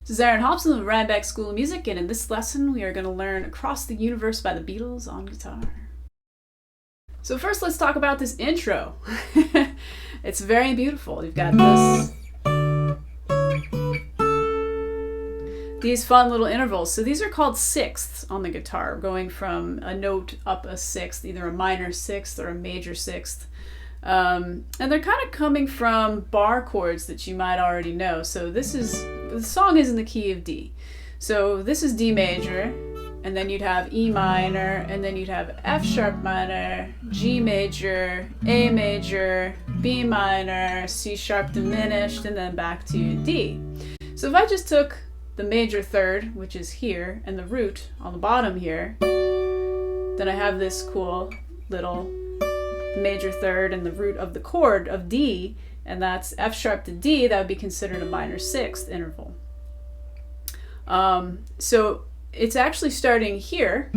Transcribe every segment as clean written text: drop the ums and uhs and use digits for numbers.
This is Aaron Hobson of Rhinebeck School of Music, and in this lesson we are going to learn Across the Universe by the Beatles on guitar. So first let's talk about this intro. It's very beautiful. You've got these fun little intervals. So these are called sixths on the guitar, going from a note up a sixth, either a minor sixth or a major sixth. And they're kind of coming from bar chords that you might already know. So the song is in the key of D. So this is D major, and then you'd have E minor, and then you'd have F sharp minor, G major, A major, B minor, C sharp diminished, and then back to D. So if I just took the major third, which is here, and the root on the bottom here, then I have this cool little major third and the root of the chord of D, and that's F sharp to D. That would be considered a minor sixth interval. So it's actually starting here,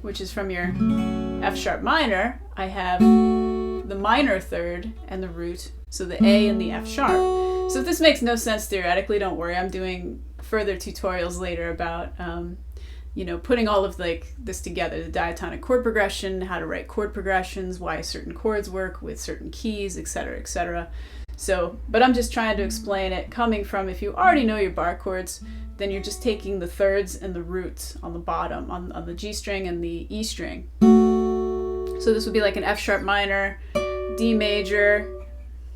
which is from your F sharp minor. I have the minor third and the root, so the A and the F sharp. So if this makes no sense theoretically, don't worry. I'm doing further tutorials later about putting all of this together, the diatonic chord progression, how to write chord progressions, why certain chords work with certain keys, etc., etc. So, but I'm just trying to explain it coming from, if you already know your bar chords, then you're just taking the thirds and the roots on the bottom, on the G string and the E string. So this would be like an F sharp minor, D major,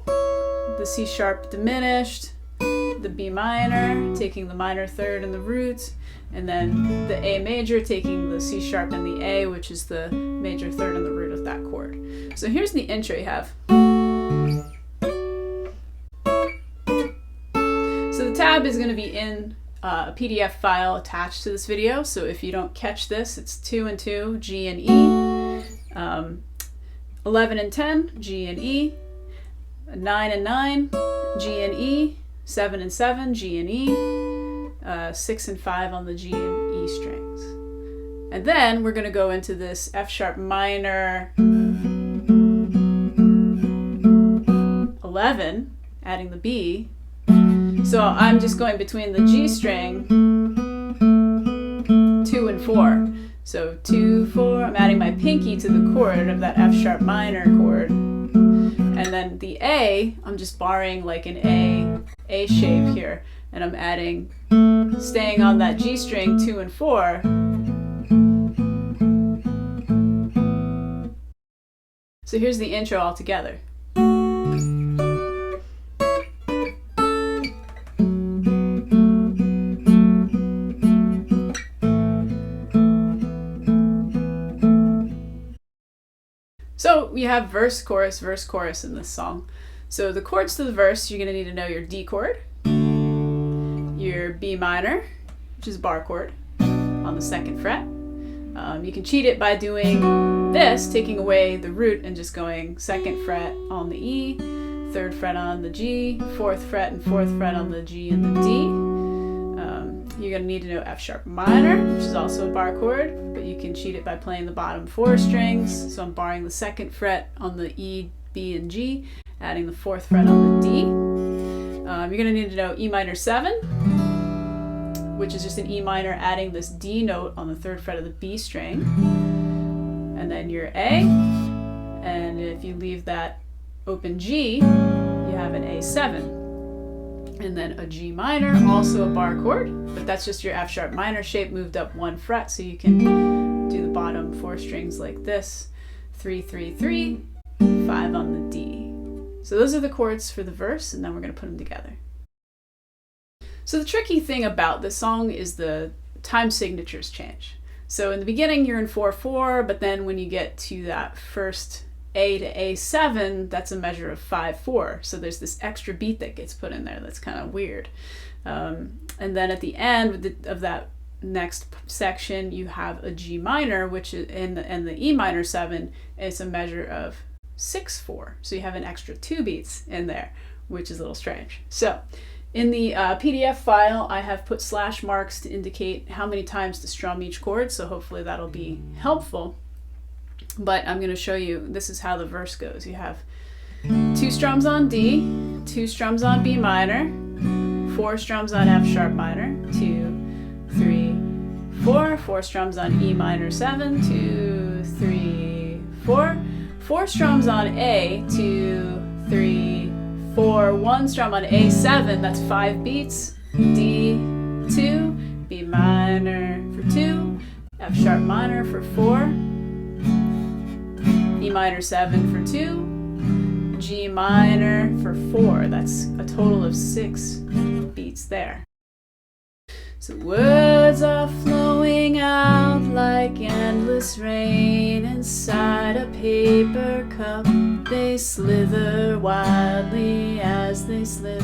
the C sharp diminished, the B minor, taking the minor third and the root, and then the A major, taking the C sharp and the A, which is the major third and the root of that chord. So here's the intro you have. So the tab is going to be in a PDF file attached to this video. So if you don't catch this, it's 2 and 2, G and E, 11 and 10, G and E, 9 and 9, G and E, 7 and 7, G and E, 6 and 5 on the G and E strings. And then we're going to go into this F sharp minor 11, adding the B. So I'm just going between the G string 2 and 4. So 2, 4, I'm adding my pinky to the chord of that F sharp minor chord. And then the A, I'm just barring like an A shape here. And I'm adding, staying on that G string 2 and 4. So here's the intro all together. So we have verse, chorus in this song. So the chords to the verse, you're going to need to know your D chord, your B minor, which is a bar chord, on the 2nd fret. You can cheat it by doing this, taking away the root and just going 2nd fret on the E, 3rd fret on the G, 4th fret and 4th fret on the G and the D. You're going to need to know F sharp minor, which is also a bar chord, but you can cheat it by playing the bottom 4 strings. So I'm barring the 2nd fret on the E, B, and G, adding the 4th fret on the D. You're going to need to know E minor 7, which is just an E minor adding this D note on the 3rd fret of the B string. And then your A, and if you leave that open G, you have an A7. And then a G minor, also a bar chord, but that's just your F sharp minor shape moved up 1 fret, so you can do the bottom 4 strings like this, 3, 3, 3, 5 on the D. So those are the chords for the verse, and then we're going to put them together. So the tricky thing about this song is the time signatures change. So in the beginning you're in 4/4, but then when you get to that first A to A7, that's a measure of 5/4. So there's this extra beat that gets put in there that's kind of weird. And then at the end of that next section, you have a G minor, which is and the E minor 7 is a measure of 6/4. So you have an extra 2 beats in there, which is a little strange. So in the PDF file, I have put slash marks to indicate how many times to strum each chord. So hopefully that'll be helpful. But I'm going to show you, this is how the verse goes. You have 2 strums on D, 2 strums on B minor, 4 strums on F sharp minor, 2, 3, 4, 4 strums on E minor 7, 2, 3, 4, 4 strums on A, 2, 3, 4, 1 strum on A7, that's 5 beats, D, 2, B minor for 2, F sharp minor for 4, E minor 7 for 2, G minor for 4. That's a total of 6 beats there. So words are flowing out like endless rain inside a paper cup. They slither wildly as they slip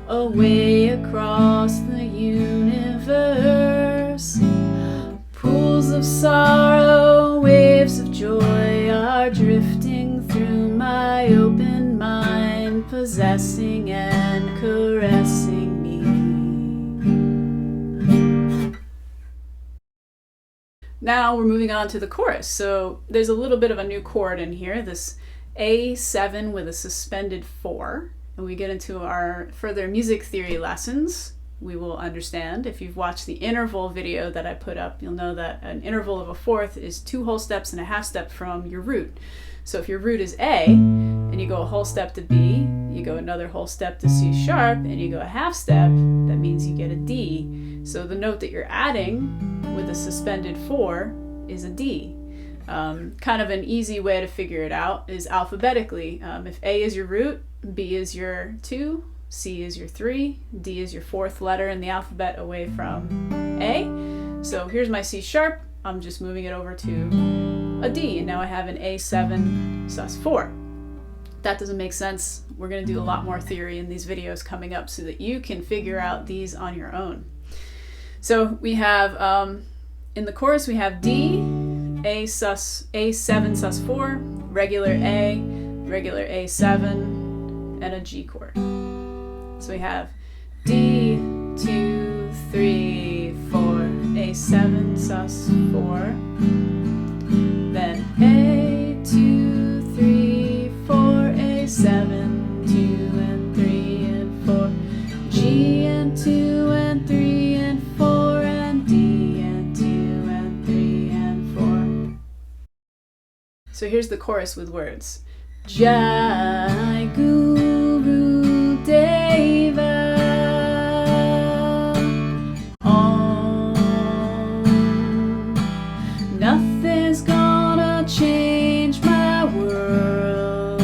away across the universe. Pools of sorrow, waves of joy are drifting through my open mind, possessing and caressing me. Now we're moving on to the chorus. So there's a little bit of a new chord in here, this A7 with a suspended 4. And we get into our further music theory lessons, we will understand. If you've watched the interval video that I put up, you'll know that an interval of a fourth is 2 whole steps and a half step from your root. So if your root is A, and you go a whole step to B, you go another whole step to C sharp, and you go a half step, that means you get a D. So the note that you're adding with a suspended 4 is a D. Kind of an easy way to figure it out is alphabetically. If A is your root, B is your 2, C is your 3, D is your 4th letter in the alphabet away from A. So here's my C sharp, I'm just moving it over to a D, and now I have an A7 sus4. That doesn't make sense. We're going to do a lot more theory in these videos coming up so that you can figure out these on your own. So we have, in the chorus we have D, A7 sus4, regular A7, and a G chord. So we have D, 2, 3, 4, A7 sus4, then A, 2, 3, 4, A7, 2 and 3 and 4, G and 2 and 3 and 4, and D and 2 and 3 and 4. So here's the chorus with words. Jai Guru Deva Om. Nothing's gonna change my world.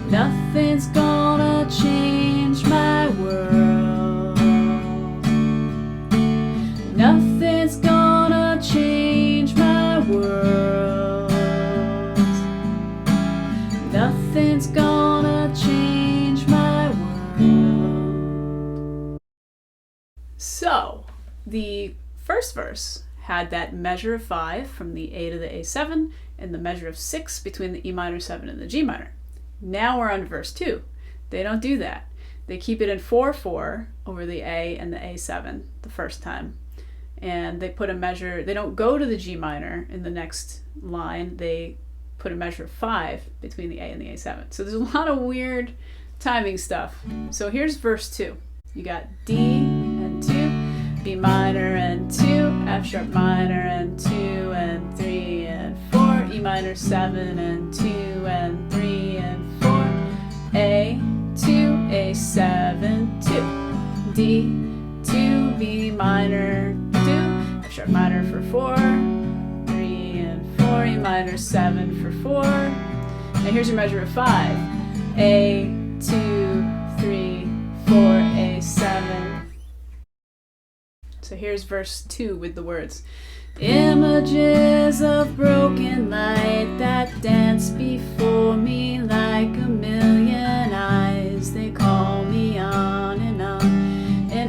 Nothing's gonna change my world. Nothing's gonna change my world. Nothing's gonna change my world. So, the first verse had that measure of 5 from the A to the A7 and the measure of 6 between the E minor 7 and the G minor. Now we're on verse 2. They don't do that. They keep it in 4/4 over the A and the A7 the first time. And they put a measure, they don't go to the G minor in the next line, they put a measure of 5 between the A and the A7. So there's a lot of weird timing stuff. So here's verse 2. You got D and 2, B minor and 2, F sharp minor and 2 and 3 and 4, E minor 7 and 2 and 3 and 4, A, 2, A7, 2, D, 2, B minor, 2, F sharp minor for 4, 3 and 4, E minor 7 for 4. Now here's your measure of 5. A, 2, 3, 4, A7. So here's verse 2 with the words. Images of broken light that dance before me like a million eyes. They call me on and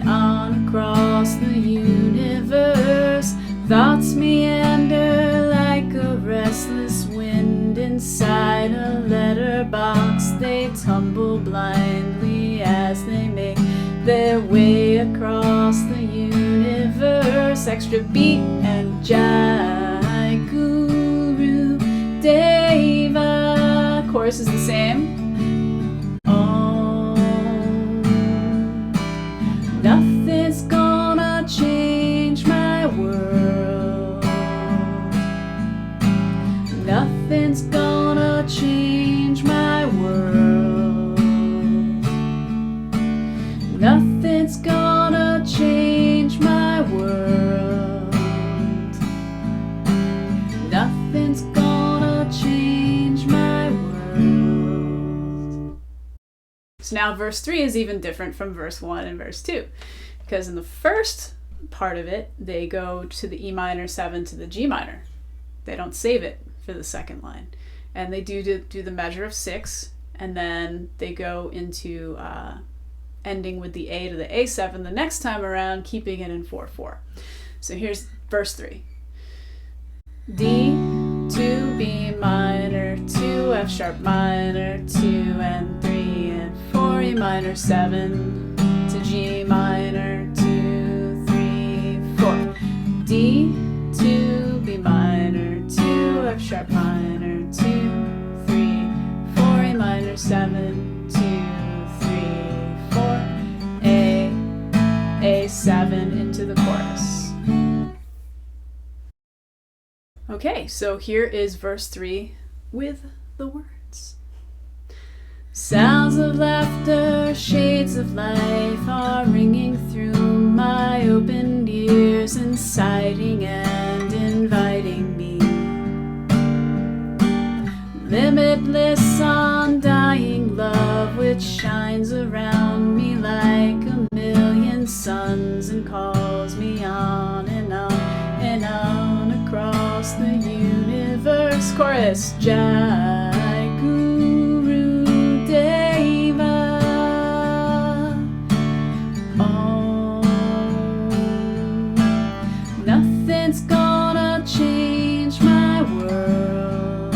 on across the universe. Thoughts meander like a restless wind inside a letterbox. They tumble blindly as they make their way across the universe. Extra beat and Jai Guru Deva. Chorus is the same. Om. Nothing's gonna change my world. Nothing's gonna change my world. So now verse 3 is even different from verse 1 and verse 2. Because in the first part of it, they go to the E minor 7 to the G minor. They don't save it for the second line. And they do the measure of 6, and then they go into ending with the A to the A7 the next time around, keeping it in 4/4. So here's verse 3. D to B minor, to F sharp minor, 2 and 3 and 4, E minor 7 to G minor, 2, 3, 4. D to B minor, 2 F sharp minor, 2, 3, 4, E minor 7, 2, 3, 4, A7 into the chorus. Okay, so here is verse 3 with the words. Sounds of laughter, shades of life are ringing through my opened ears, inciting and inviting me. Limitless, undying love which shines around me like a million suns and calls me on and on and on across the universe. Chorus. Jai Guru Deva. Oh, nothing's gonna change my world.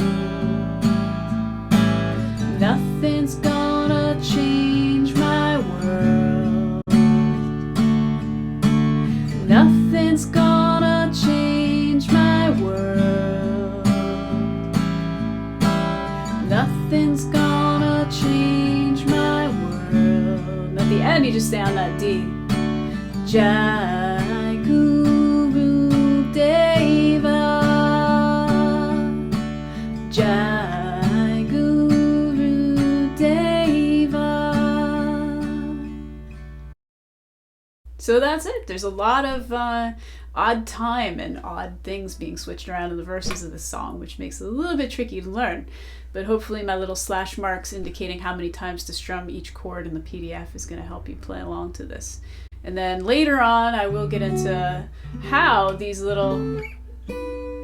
Nothing's gonna change my world. Nothing's gonna change my world. Nothing's gonna change my world. And at the end, you just stay on that D. Jai Guru Deva. Jai Guru Deva. So that's it. There's a lot of odd time and odd things being switched around in the verses of this song, which makes it a little bit tricky to learn. But hopefully my little slash marks indicating how many times to strum each chord in the PDF is going to help you play along to this. And then later on, I will get into how these little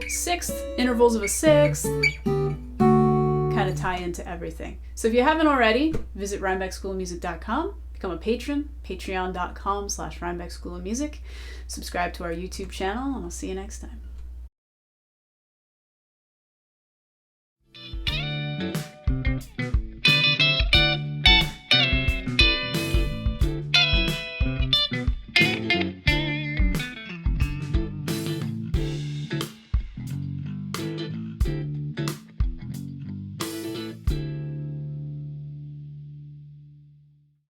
sixth intervals of a sixth kind of tie into everything. So if you haven't already, visit rhinebeckschoolofmusic.com, become a patron, patreon.com/rhinebeckschoolofmusic, subscribe to our YouTube channel, and I'll see you next time.